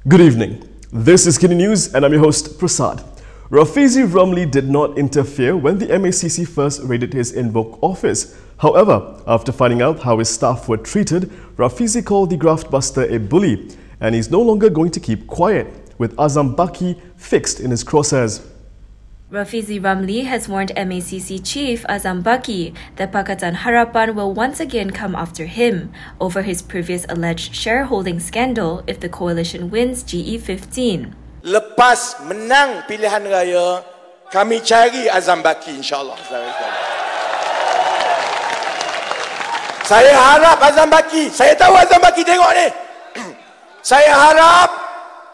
Good evening. This is KiniNews and I'm your host Prasad. Rafizi Ramli did not interfere when the MACC first raided his Invoke office. However, after finding out how his staff were treated, Rafizi called the graft buster a bully and he's no longer going to keep quiet, with Azam Baki fixed in his crosshairs. Rafizi Ramli has warned MACC chief Azam Baki that Pakatan Harapan will once again come after him over his previous alleged shareholding scandal if the coalition wins GE15. Lepas menang pilihan raya, kami cari Azam Baki insyaAllah. Saya harap Azam Baki, saya tahu Azam Baki tengok ni. Saya harap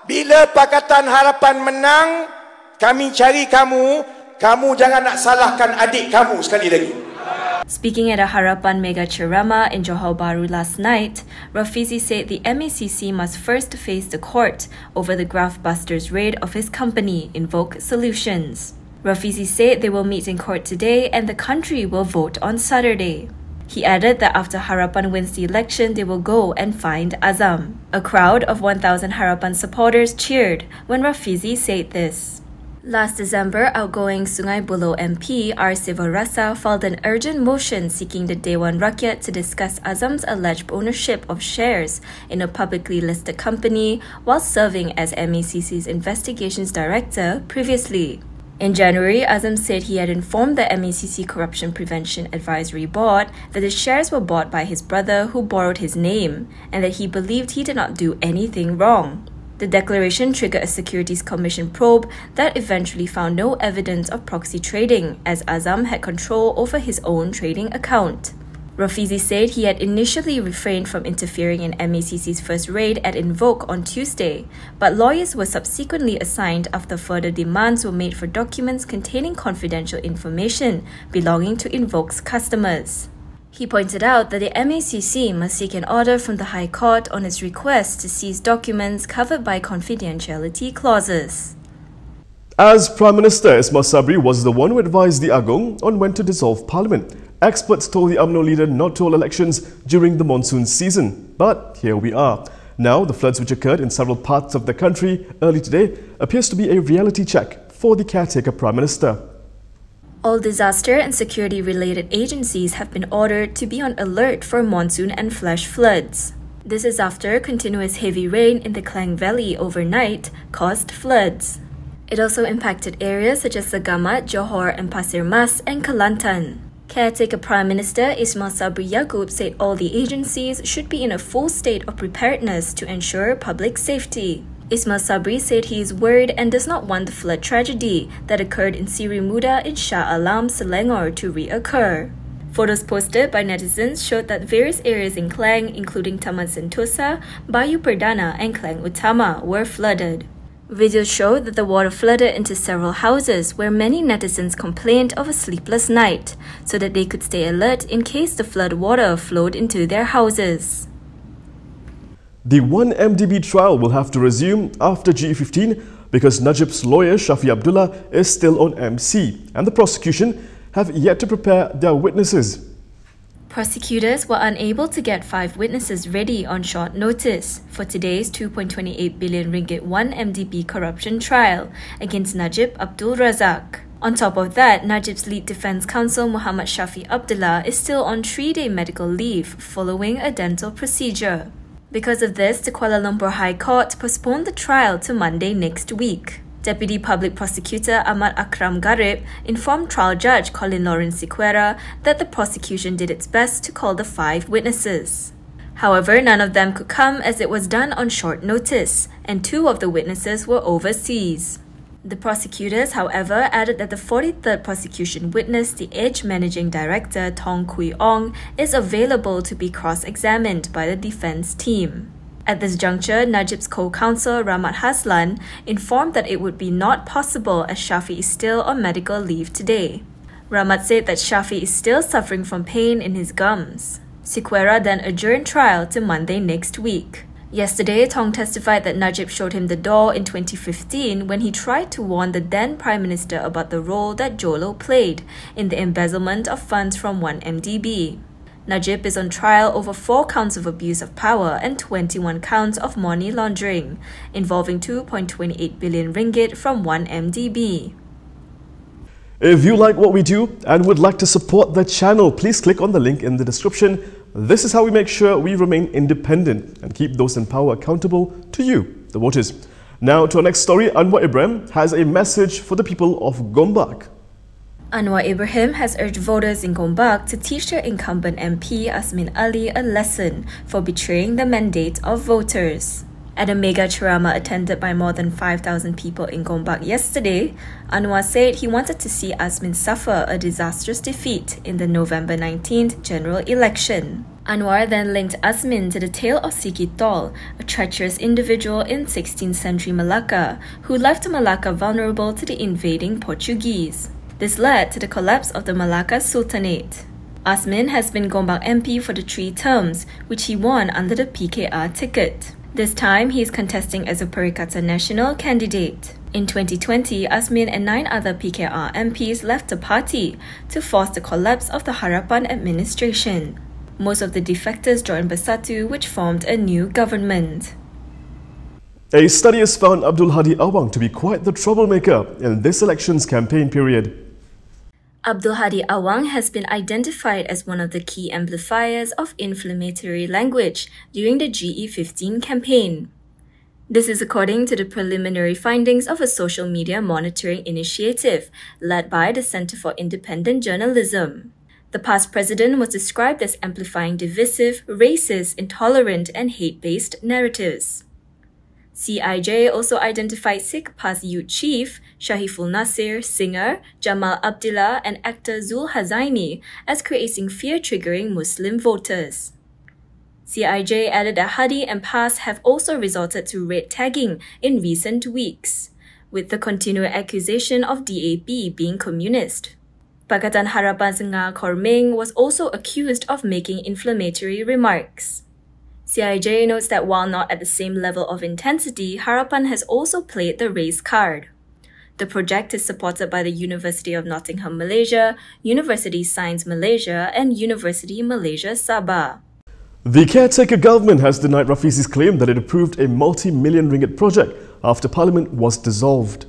bila Pakatan Harapan menang, kami cari kamu jangan nak salahkan adik kamu sekali lagi. Speaking at a Harapan Mega Ceramah in Johor Bahru last night, Rafizi said the MACC must first face the court over the graft busters raid of his company, Invoke Solutions. Rafizi said they will meet in court today and the country will vote on Saturday. He added that after Harapan wins the election, they will go and find Azam. A crowd of 1,000 Harapan supporters cheered when Rafizi said this. Last December, outgoing Sungai Buloh MP R. Sivarasa filed an urgent motion seeking the Dewan Rakyat to discuss Azam's alleged ownership of shares in a publicly listed company while serving as MACC's investigations director previously. In January, Azam said he had informed the MACC Corruption Prevention Advisory Board that the shares were bought by his brother who borrowed his name and that he believed he did not do anything wrong. The declaration triggered a Securities Commission probe that eventually found no evidence of proxy trading, as Azam had control over his own trading account. Rafizi said he had initially refrained from interfering in MACC's first raid at Invoke on Tuesday, but lawyers were subsequently assigned after further demands were made for documents containing confidential information belonging to Invoke's customers. He pointed out that the MACC must seek an order from the High Court on its request to seize documents covered by confidentiality clauses. As Prime Minister, Ismail Sabri was the one who advised the Agong on when to dissolve Parliament. Experts told the UMNO leader not to hold elections during the monsoon season. But here we are. Now, the floods which occurred in several parts of the country early today appears to be a reality check for the caretaker Prime Minister. All disaster and security-related agencies have been ordered to be on alert for monsoon and flash floods. This is after continuous heavy rain in the Klang Valley overnight caused floods. It also impacted areas such as Sagamat, Johor and Pasir Mas and Kelantan. Caretaker Prime Minister Ismail Sabri Yaakob said all the agencies should be in a full state of preparedness to ensure public safety. Ismail Sabri said he is worried and does not want the flood tragedy that occurred in Siri Muda in Shah Alam, Selangor to reoccur. Photos posted by netizens showed that various areas in Klang, including Taman Sentosa, Bayu Perdana and Klang Utama, were flooded. Videos showed that the water flooded into several houses where many netizens complained of a sleepless night, so that they could stay alert in case the flood water flowed into their houses. The OneMDB trial will have to resume after GE15 because Najib's lawyer Shafi Abdullah is still on MC and the prosecution have yet to prepare their witnesses. Prosecutors were unable to get 5 witnesses ready on short notice for today's 2.28 billion ringgit OneMDB corruption trial against Najib Abdul Razak. On top of that, Najib's lead defense counsel Muhammad Shafi Abdullah is still on 3-day medical leave following a dental procedure. Because of this, the Kuala Lumpur High Court postponed the trial to Monday next week. Deputy Public Prosecutor Ahmad Akram Garib informed trial judge Colin Lawrence Sequeira that the prosecution did its best to call the 5 witnesses. However, none of them could come as it was done on short notice, and 2 of the witnesses were overseas. The prosecutors, however, added that the 43rd prosecution witness, the Edge Managing Director Tong Kui Ong, is available to be cross-examined by the defense team. At this juncture, Najib's co-counsel Rahmat Haslan informed that it would be not possible as Shafi is still on medical leave today. Rahmat said that Shafi is still suffering from pain in his gums. Sequeira then adjourned trial to Monday next week. Yesterday, Tong testified that Najib showed him the door in 2015 when he tried to warn the then Prime Minister about the role that Jolo played in the embezzlement of funds from OneMDB. Najib is on trial over 4 counts of abuse of power and 21 counts of money laundering, involving 2.28 billion ringgit from OneMDB. If you like what we do and would like to support the channel, please click on the link in the description. This is how we make sure we remain independent and keep those in power accountable to you, the voters. Now to our next story, Anwar Ibrahim has a message for the people of Gombak. Anwar Ibrahim has urged voters in Gombak to teach their incumbent MP Asmin Ali a lesson for betraying the mandate of voters. At a mega ceramah attended by more than 5,000 people in Gombak yesterday, Anwar said he wanted to see Asmin suffer a disastrous defeat in the November 19th general election. Anwar then linked Asmin to the tale of Sigi Tol, a treacherous individual in 16th century Malacca who left Malacca vulnerable to the invading Portuguese. This led to the collapse of the Malacca Sultanate. Asmin has been Gombak MP for the 3 terms, which he won under the PKR ticket. This time, he is contesting as a Perikatan Nasional candidate. In 2020, Asmin and 9 other PKR MPs left the party to force the collapse of the Harapan administration. Most of the defectors joined Bersatu, which formed a new government. A study has found Abdullahi to be quite the troublemaker in this election's campaign period. Abdullahi has been identified as one of the key amplifiers of inflammatory language during the GE15 campaign. This is according to the preliminary findings of a social media monitoring initiative led by the Centre for Independent Journalism. The past president was described as amplifying divisive, racist, intolerant, and hate-based narratives. CIJ also identified Sikh Pas Youth Chief Shahiful Nasir, singer Jamal Abdullah, and actor Zul Hazaini as creating fear-triggering Muslim voters. CIJ added that Hadi and Pas have also resorted to red tagging in recent weeks, with the continued accusation of DAP being communist. Pakatan Harapan Sengar Korming was also accused of making inflammatory remarks. CIJ notes that while not at the same level of intensity, Harapan has also played the race card. The project is supported by the University of Nottingham Malaysia, University Science Malaysia, and University Malaysia Sabah. The caretaker government has denied Rafizis' claim that it approved a multi-million ringgit project after Parliament was dissolved.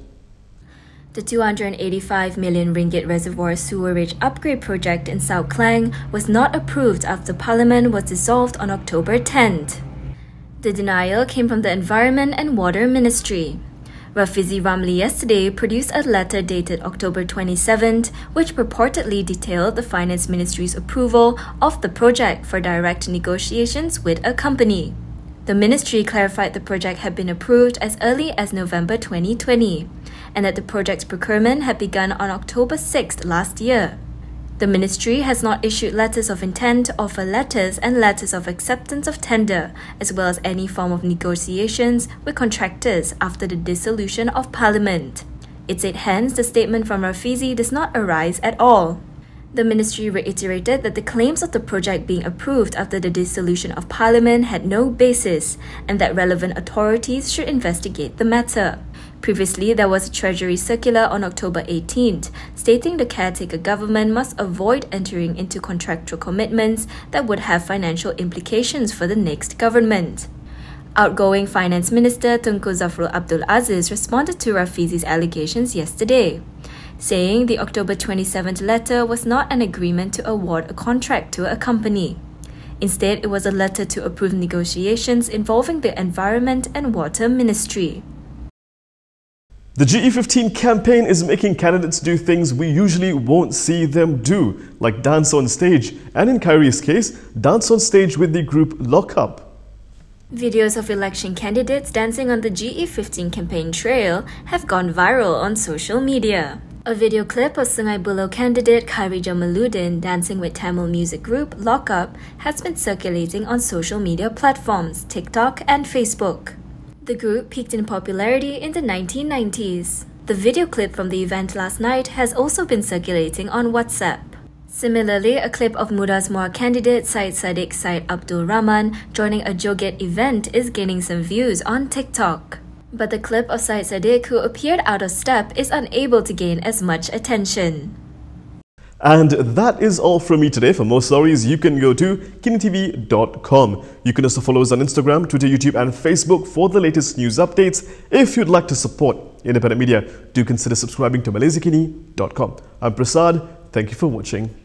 The 285 million ringgit reservoir sewerage upgrade project in South Klang was not approved after Parliament was dissolved on October 10th. The denial came from the Environment and Water Ministry. Rafizi Ramli yesterday produced a letter dated October 27th, which purportedly detailed the Finance Ministry's approval of the project for direct negotiations with a company. The ministry clarified the project had been approved as early as November 2020, and that the project's procurement had begun on October 6th last year. The ministry has not issued letters of intent, offer letters, and letters of acceptance of tender, as well as any form of negotiations with contractors after the dissolution of Parliament. It said hence the statement from Rafizi does not arise at all. The ministry reiterated that the claims of the project being approved after the dissolution of Parliament had no basis and that relevant authorities should investigate the matter. Previously, there was a Treasury circular on October 18th stating the caretaker government must avoid entering into contractual commitments that would have financial implications for the next government. Outgoing Finance Minister Tunku Zafrul Abdul Aziz responded to Rafizi's allegations yesterday, saying the October 27th letter was not an agreement to award a contract to a company. Instead, it was a letter to approve negotiations involving the Environment and Water Ministry. The GE15 campaign is making candidates do things we usually won't see them do, like dance on stage, and in Khairi's case, dance on stage with the group Lock Up. Videos of election candidates dancing on the GE15 campaign trail have gone viral on social media. A video clip of Sungai Buloh candidate Khairi Jamaluddin dancing with Tamil music group Lock Up has been circulating on social media platforms, TikTok and Facebook. The group peaked in popularity in the 1990s. The video clip from the event last night has also been circulating on WhatsApp. Similarly, a clip of Muda Semua candidate Syed Saddiq Syed Abdul Rahman joining a Joget event is gaining some views on TikTok. But the clip of Syed Saddiq, who appeared out of step, is unable to gain as much attention. And that is all from me today. For more stories, you can go to KiniTV.com. You can also follow us on Instagram, Twitter, YouTube and Facebook for the latest news updates. If you'd like to support independent media, do consider subscribing to MalaysiaKini.com. I'm Prasad. Thank you for watching.